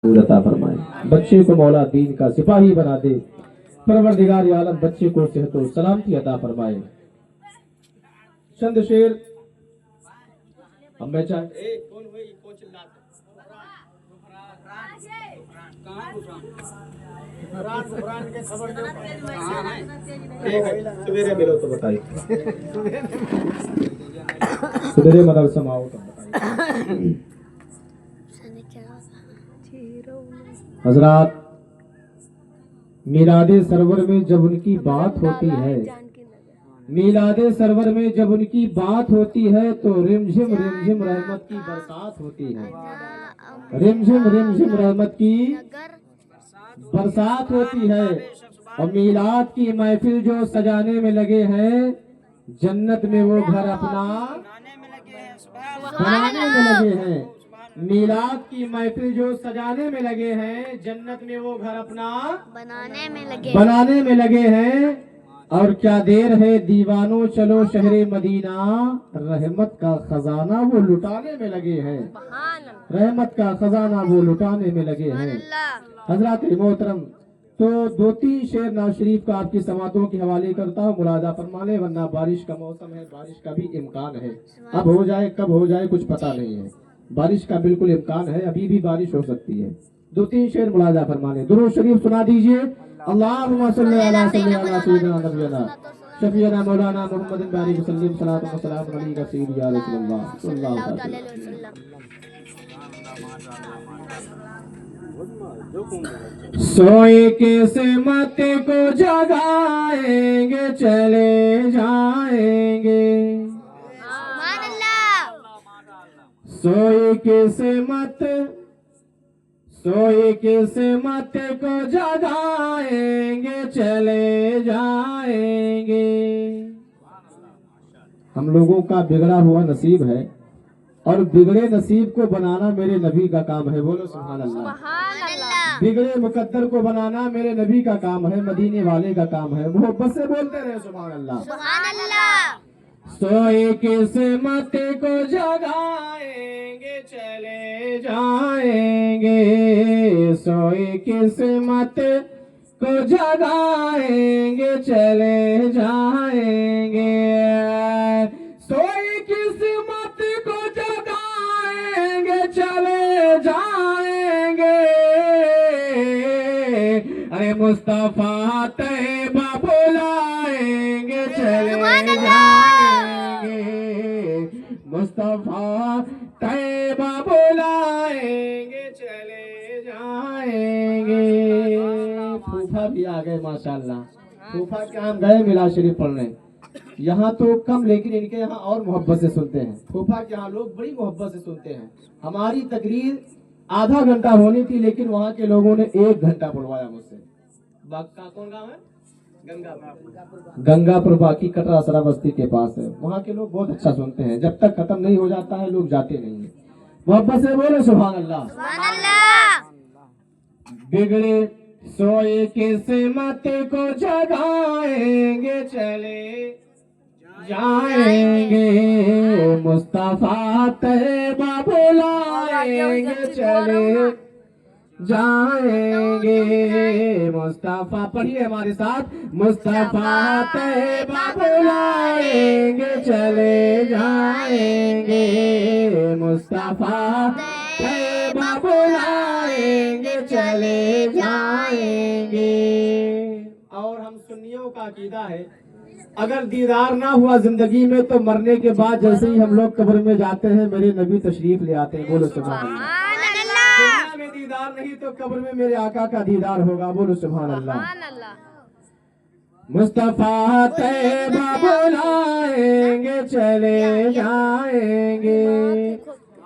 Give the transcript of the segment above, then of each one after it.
عطا فرمائے، بچے کو مولا دین کا سپاہی بنا دے، پروردگار عالم بچے کو صحت و سلامتی عطا فرمائے۔ چند شیر اب میں چاہے سویرے ملو تو بتائیے، سویرے مدرسہ میں آؤ تو بتائیے۔ حضرات، میلاد سرور میں جب ان کی بات ہوتی ہے، میلاد سرور میں جب ان کی بات ہوتی ہے تو رمجھم رمجھم رحمت کی برسات ہوتی ہے، رمجھم رمجھم رحمت کی برسات ہوتی ہے۔ اور میلاد کی محفل جو سجانے میں لگے ہیں، جنت میں وہ گھر اپنا بنانے میں لگے ہیں۔ میلاد کی محفل جو سجانے میں لگے ہیں، جنت میں وہ گھر اپنا بنانے میں لگے ہیں۔ اور کیا دیر ہے دیوانوں، چلو شہر مدینہ، رحمت کا خزانہ وہ لٹانے میں لگے ہیں، رحمت کا خزانہ وہ لٹانے میں لگے ہیں۔ حضرات محترم، تو دو تین شعر نواز شریف کا آپ کی سماعتوں کے حوالے کرتا ہوں، ملاحظہ فرما لیں، ورنہ بارش کا موسم ہے، بارش کا بھی امکان ہے، اب ہو جائے کب ہو جائے کچھ پتہ نہیں ہے، بارش کا بالکل امکان ہے، ابھی بھی بارش ہو سکتی ہے۔ دو تین شعر ملاحظہ فرما لیں، درود شریف سنا دیجئے۔ اللہم صلی علی سیدنا نبینا شفیعنا مولانا محمد بارک وسلم، صلاۃ و سلام علیک سیدی یا رسول اللہ صلی اللہ علیہ وسلم۔ سوئے کے سمت کو جگائیں گے، چلے جائیں گے، سوئے کے سمت کو جگائیں گے، چلے جائیں گے۔ ہم لوگوں کا بگڑا ہوا نصیب ہے، اور بگڑے نصیب کو بنانا میرے نبی کا کام ہے، بولو سبحان اللہ۔ بگڑے مقدر کو بنانا میرے نبی کا کام ہے، مدینے والے کا کام ہے، محبت سے بولتے رہے سبحان اللہ۔ سوئے کے سمت کو جگائیں گے، چلے جائیں گے، سوئے کے سمت کو جگائیں گے، چلے جائیں گے، سوئے کی سمت کو جگائیں گے، چلے جائیں گے، ارے مصطفیٰ طیبہ بلائیں گے، چلے جائیں گے، مصطفیٰ طیبہ بلائیں گے، چلے جائیں گے۔ پھوپھا بھی آ گئے ماشاءاللہ، پھوپھا کے ہم گئے میلاد شریف پڑھنے، یہاں تو کم لیکن ان کے یہاں اور محبت سے سنتے ہیں، پھوپھا کے یہاں لوگ بڑی محبت سے سنتے ہیں۔ ہماری تقریر آدھا گھنٹہ ہونی تھی، لیکن وہاں کے لوگوں نے 1 گھنٹہ پڑھوایا مجھ سے۔ کون گاؤں ہے؟ گنگا پور، باقی کٹرا سرا بستی کے پاس ہے، وہاں کے لوگ بہت اچھا سنتے ہیں، جب تک ختم نہیں ہو جاتا ہے لوگ جاتے نہیں ہیں۔ محبت سے بولے سبحان اللہ۔ بگڑے سوئے کے سمت کو جگائیں گے، چلے جائیں گے، مصطفیٰ طیبہ بلائیں گے، چلے جائیں گے، مصطفیٰ پڑھیے ہمارے ساتھ، مصطفیٰ طیبہ بلائیں گے، چلے جائیں گے، مصطفیٰ طیبہ بلائیں گے، چلے جائیں گے۔ اور ہم سنیوں کا عقیدہ ہے، اگر دیدار نہ ہوا زندگی میں تو مرنے کے بعد جیسے ہی ہم لوگ قبر میں جاتے ہیں، میرے نبی تشریف لے آتے ہیں، بولو سبحان اللہ۔ دنیا میں دیدار نہیں تو قبر میں میرے آقا کا دیدار ہوگا، بولو سبحان اللہ۔ مصطفیٰ طیبہ بلائیں گے، چلے جائیں گے،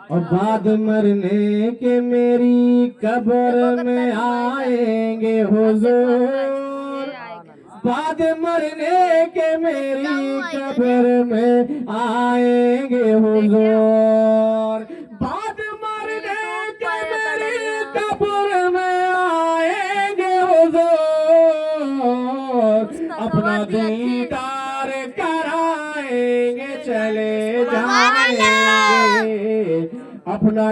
اور بعد مرنے کے میری قبر میں آئیں گے حضور، بعد مرنے کے میری قبر میں آئیں گے حضور، بعد مرنے کے میری قبر میں آئیں گے حضور، اپنا دیدار کرائیں گے، چلے جائیں گے، اپنا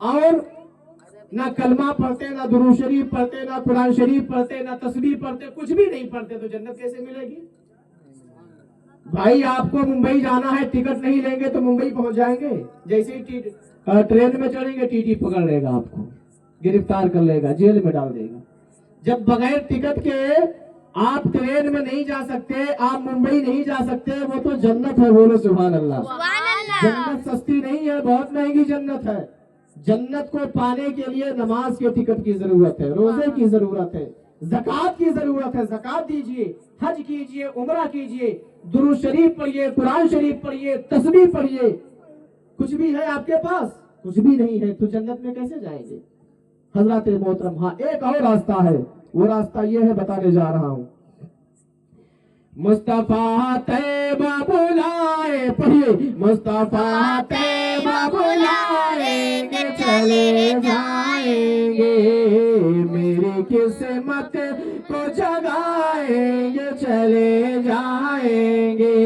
اور نہ کلمہ پڑھتے, نہ درود شریف پڑھتے, نہ قرآن شریف پڑھتے, نہ تسبیح پڑھتے, کچھ بھی نہیں پڑھتے, تو جنت کیسے ملے گی؟ بھائی آپ کو ممبئی جانا ہے, ٹکٹ نہیں لیں گے تو ممبئی پہنچ جائیں گے. جیسے ہی ٹرین میں چڑھیں گے ٹی ٹی پکڑ لے گا, آپ کو گرفتار کر لے گا, جیل میں ڈال دے گا. جب بغیر ٹکٹ کے آپ ٹرین میں نہیں جا سکتے, آپ ممبئی نہیں جا سکتے, وہ تو جنت ہے. بولو سبحان اللہ. سبحان اللہ. جنت سستی نہیں ہے, بہت مہنگی جنت ہے. جنت کو پانے کے لیے نماز کے ٹکٹ کی ضرورت ہے, روزے کی ضرورت ہے, زکوٰۃ کی ضرورت ہے. زکوٰۃ دیجئے, حج کیجئے, عمرہ کیجئے, درود شریف پڑھیے, قرآن شریف پڑھیے, تسبیح پڑھیے. کچھ بھی ہے آپ کے پاس؟ کچھ بھی نہیں ہے, تو جنت میں کیسے جائیں گے؟ حضرات محترم, ہاں ایک اور راستہ ہے, وہ راستہ یہ ہے, بتانے جا رہا ہوں. مصطفیٰ طیبہ بلائے, پڑھیے, مصطفیٰ طیبہ بلائیں گے, چلے جائیں گے, میری قسمت کو جگائیں گے, چلے جائیں گے.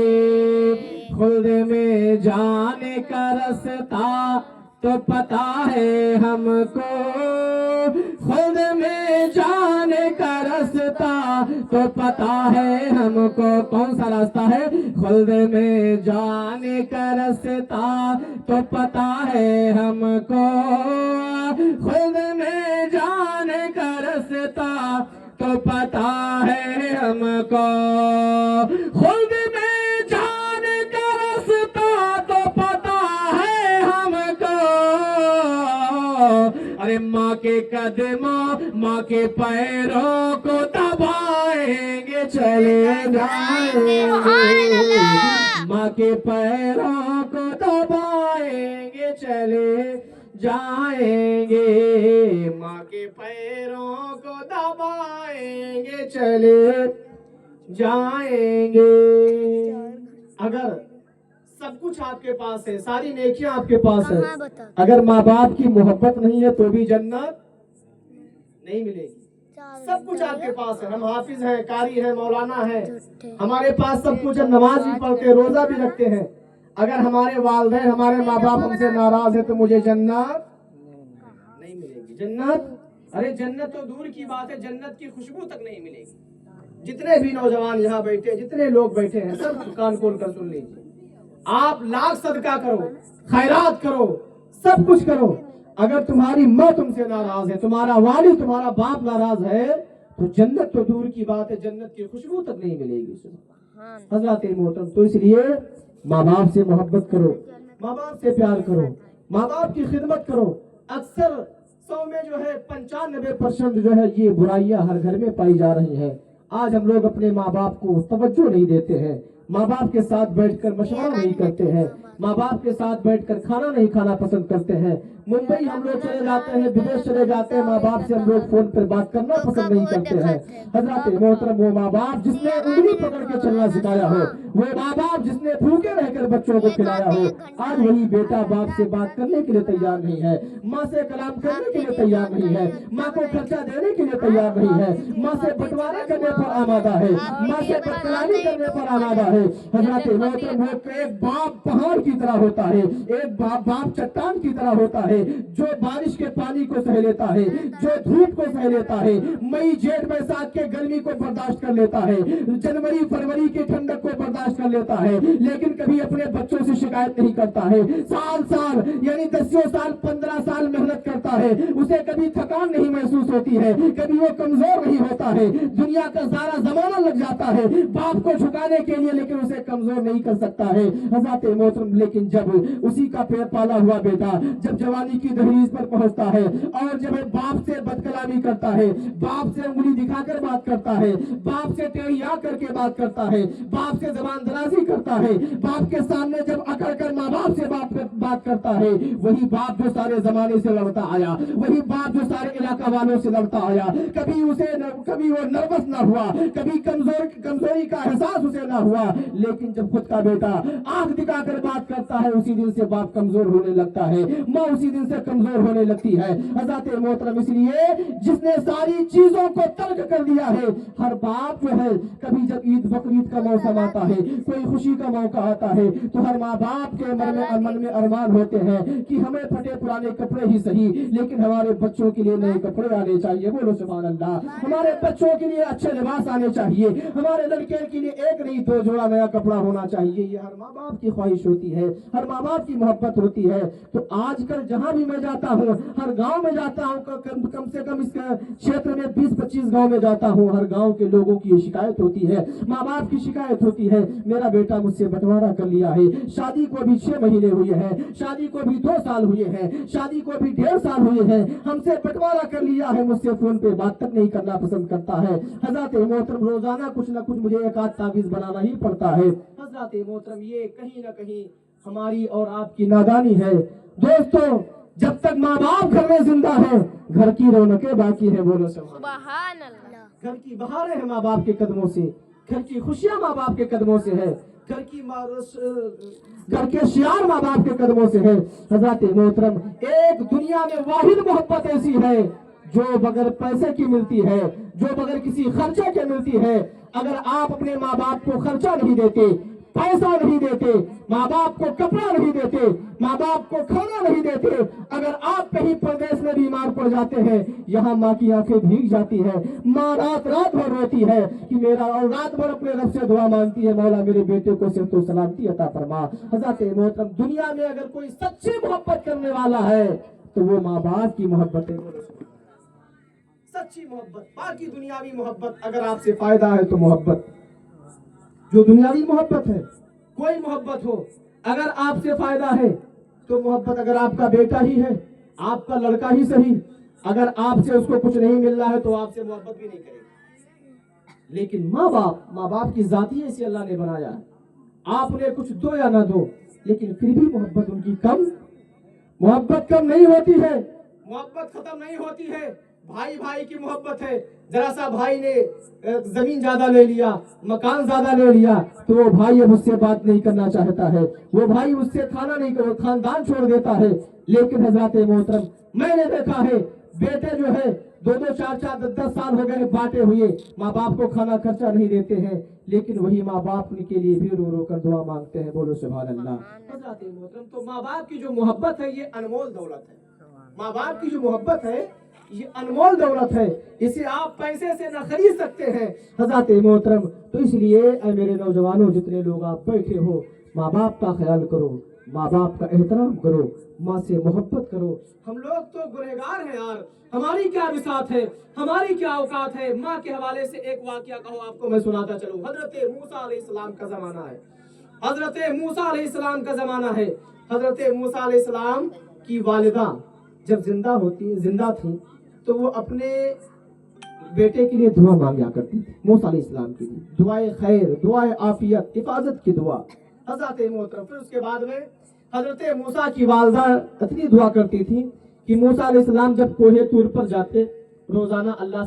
خلد میں جانے کا رستہ تو پتا ہے ہم کو, خود میں جانے کا رستہ تو پتا ہے ہم کو. کون سا راستہ ہے؟ خود میں جانے کا رستہ تو پتا ہے ہم کو, خود میں جانے کا رستہ تو پتا ہے ہم کو, خود میں جانے کا رستہ تو پتا ہے ہم کو. ارے ماں کے قدموں, ماں کے پیروں کو دبائیں گے, چلے جائیں گے, ماں کے پیروں کو دبائیں گے, چلے جائیں گے, ماں کے پیروں کو دبائیں گے, چلے جائیں گے. اگر سب کچھ آپ کے پاس ہے, ساری نیکیاں آپ کے پاس ہے, اگر ماں باپ کی محبت نہیں ہے تو بھی جنت نہیں ملے گی. سب کچھ آپ کے پاس ہے, ہم حافظ ہیں, قاری ہیں, مولانا ہیں, ہمارے پاس سب کچھ ہے, نماز بھی پڑھتے ہیں, روزہ بھی رکھتے ہیں. اگر ہمارے والدین, ہمارے ماں باپ ہم سے ناراض ہیں تو مجھے جنت نہیں ملے گی. جنت, ارے جنت تو دور کی بات ہے, جنت کی خوشبو تک نہیں ملے گی. جتنے بھی نوجوان یہاں بیٹھے, جتنے لوگ بیٹھے ہیں, سب کان کھول کر سن لیجیے. آپ لاکھ صدقہ کرو, خیرات کرو, سب کچھ کرو, اگر تمہاری ماں تم سے ناراض ہے, تمہارا والد, تمہارا باپ ناراض ہے, تو جنت تو دور کی بات ہے, جنت کی خوشبو تک نہیں ملے گی. حضرات محترم, تو اس لیے ماں باپ سے محبت کرو, ماں باپ سے پیار کرو, ماں باپ کی خدمت کرو. اکثر 100 میں جو ہے 95% جو ہے یہ برائیاں ہر گھر میں پائی جا رہی ہیں. آج ہم لوگ اپنے ماں باپ کو توجہ نہیں دیتے ہیں, ماں باپ کے ساتھ بیٹھ کر مشورہ نہیں کرتے ہیں, ماں باپ کے ساتھ بیٹھ کر کھانا نہیں کھانا پسند کرتے ہیں. ممبئی ہم لوگ چلے جاتے ہیں, بدیش چلے جاتے ہیں, ماں باپ سے ہم لوگ فون پر بات کرنا پسند نہیں کرتے ہیں. حضرات محترم, وہ ماں باپ جس نے انگلی پکڑ کے چلنا سکھایا ہو, وہ ماں باپ جس نے بھوکے رہ کر بچوں کو کھلایا ہو, آج وہی بیٹا باپ سے بات کرنے کے لیے تیار نہیں ہے, ماں سے کلام کرنے کے لیے تیار نہیں ہے, ماں کو خرچہ دینے کے لیے تیار نہیں ہے, ماں سے بٹوارا کرنے پر آمادہ ہے, ماں سے بدکلامی کرنے پر آمادہ ہے. حضرات محترم, ایک باپ پہاڑ کی طرح ہوتا ہے, ایک باپ چٹان کی طرح ہوتا ہے, جو بارش کے پانی کو سہ لیتا ہے, جو دھوپ کو سہ لیتا ہے, مئی جیٹ بیساکھ کے گرمی کو برداشت کر لیتا ہے, جنوری فروری کی ٹھنڈک کو برداشت کر لیتا ہے, لیکن کبھی اپنے بچوں سے شکایت نہیں کرتا ہے. سال یعنی 10 سال 15 سال محنت کرتا ہے, اسے کبھی تھکان نہیں محسوس ہوتی ہے, کبھی وہ کمزور نہیں ہوتا ہے. دنیا کا سارا زمانہ لگ جاتا ہے باپ کو جھکانے کے لیے, لیکن اسے کمزور نہیں کر سکتا ہے. حضرات محترم, لیکن جب اسی کا پالا ہوا بیٹا جب جوانی کی دہلیز پر پہنچتا ہے, اور جب باپ سے بدکلامی کرتا ہے, باپ سے انگلی دکھا کر بات کرتا ہے, باپ سے ٹیڑیا کر کے بات کرتا ہے, باپ سے زبان درازی کرتا ہے, باپ کے سامنے جب اکڑ کر ماں باپ سے بات کرتا ہے, وہی باپ جو سارے زمانے سے لڑتا آیا, وہی باپ جو سارے علاقہ والوں سے لڑتا آیا, کبھی وہ نروس نہ ہوا, کبھی کمزوری کا احساس اسے نہ ہوا, لیکن جب خود کا بیٹا آنکھ دکھا کر بات کرتا ہے, اسی دن سے باپ کمزور ہونے لگتا ہے, ماں اسی دن سے کمزور ہونے لگتی ہے. حضرات محترم, اس لیے جس نے ساری چیزوں کو ترک کر دیا ہے. ہر باپ جو ہے کبھی جب عید بقرعید کا موسم آتا ہے, کوئی خوشی کا موقع آتا ہے, تو ہر ماں باپ کے من میں ارمان ہوتے ہیں کہ ہمیں پھٹے پرانے کپڑے ہی صحیح لیکن ہمارے بچوں کے لیے نئے کپڑے آنے چاہیے. بولو سبحان اللہ. ہمارے بچوں کے لیے اچھے لباس آنے چاہیے, ہمارے لڑکے کے لیے ایک نہیں دو جوڑا نیا کپڑا ہونا چاہیے. یہ ہر ماں باپ کی خواہش ہوتی ہے, ہر ماں باپ کی محبت ہوتی ہے. تو آج کل جہاں بھی میں جاتا ہوں, ہر گاؤں میں جاتا ہوں, کم سے کم اس چھیتر میں 20-25 گاؤں میں جاتا ہوں, ہر گاؤں کے لوگوں کی یہ شکایت ہوتی ہے, ماں باپ کی شکایت ہوتی ہے, میرا بیٹا مجھ سے بٹوارا کر لیا ہے, شادی کو بھی 6 مہینے ہوئے ہیں, شادی کو بھی 2 سال ہوئے ہیں, شادی کو بھی 1.5 سال ہوئے ہیں, ہم سے بٹوارا کر لیا ہے, مجھ سے فون پہ بات تک نہیں کرنا پسند کرتا ہے. حضرات محترم روزانہ کچھ نہ کچھ مجھے ایک آدھ تعویذ بنانا ہی پڑتا ہے. حضرات محترم یہ کہیں نہ کہیں ہماری اور آپ کی نادانی ہے. دوستو جب تک ماں باپ گھر میں زندہ ہے گھر کی رونقیں باقی ہے. بولو سبحان اللہ. گھر کی بہاریں ہیں ماں باپ کے قدموں سے, گھر کی خوشیاں ماں باپ کے قدموں سے ہے, گھر کے شیار ماں باپ کے قدموں سے ہے. حضرات محترم ایک دنیا میں واحد محبت ایسی ہے جو بغیر پیسے کی ملتی ہے, جو بغیر کسی خرچے کے ملتی ہے. اگر آپ اپنے ماں باپ کو خرچہ نہیں دیتے, پیسہ نہیں دیتے, ماں باپ کو کپڑا نہیں دیتے, ماں باپ کو کھانا نہیں دیتے, اگر آپ کہیں پردیس میں بیمار پڑ جاتے ہیں, یہاں ماں کی آنکھیں بھیگ جاتی ہے, ماں رات بھر روتی ہے کہ میرا, اور رات بھر اپنے رب سے دعا مانگتی ہے, مولا میرے بیٹے کو صحت و سلامتی عطا فرما. حضرات محترم دنیا میں اگر کوئی سچی محبت کرنے والا ہے تو وہ ماں باپ کی محبت ہے. سچی محبت. باقی دنیاوی محبت اگر آپ سے فائدہ ہے تو محبت, جو دنیاوی محبت ہے, کوئی محبت ہو, اگر آپ سے فائدہ ہے تو محبت. اگر آپ کا بیٹا ہی ہے, آپ کا لڑکا ہی صحیح, اگر آپ سے اس کو کچھ نہیں مل رہا ہے تو آپ سے محبت بھی نہیں کرے گا. لیکن ماں باپ کی ذاتی ایسی اللہ نے بنایا, آپ انہیں کچھ دو یا نہ دو لیکن پھر بھی محبت ان کی محبت کم نہیں ہوتی ہے, محبت ختم نہیں ہوتی ہے. بھائی کی محبت ہے, ذرا سا بھائی نے زمین زیادہ لے لیا, مکان زیادہ لے لیا تو وہ بھائی اب اس سے بات نہیں کرنا چاہتا ہے, وہ بھائی اس سے کھانا نہیں کرتا, خاندان چھوڑ دیتا ہے. لیکن حضرات محترم میں نے دیکھا ہے بیٹے جو ہے 2-2, 4-4, 10 سال ہو گئے بانٹے ہوئے, ماں باپ کو کھانا خرچہ نہیں دیتے ہیں, لیکن وہی ماں باپ کے لیے بھی رو رو کر دعا مانگتے ہیں. بولو سبحان اللہ. حضرات محترم تو ماں باپ کی جو محبت ہے یہ انمول دولت ہے. ماں باپ کی جو محبت ہے یہ انمول دولت ہے, اسے آپ پیسے سے نہ خرید سکتے ہیں. حضرات محترم تو اس لیے اے میرے نوجوانوں جتنے لوگ آپ بیٹھے ہو, ماں باپ کا خیال کرو, ماں باپ کا احترام کرو, ماں سے محبت کرو. ہم لوگ تو گنہگار ہیں یار, ہماری کیا بساط ہے, ہماری کیا اوقات ہے. ماں کے حوالے سے ایک واقعہ کہو آپ کو میں سناتا چلوں. حضرت موسیٰ علیہ السلام کا زمانہ ہے, حضرت موسیٰ علیہ السلام کا زمانہ ہے. حضرت موسیٰ علیہ السلام کی والدہ جب زندہ تھی تو وہ اپنے بیٹے کے لیے دعا مانگا کرتی تھی. موسیٰ علیہ السلام کی دعائے خیر, دعائے عافیت, حفاظت کی دعا. حضرت محترم پھر اس کے بعد میں حضرت موسیٰ کی والدہ اتنی دعا کرتی تھی کہ موسیٰ علیہ السلام جب کوہ طور پر جاتے روزانہ اللہ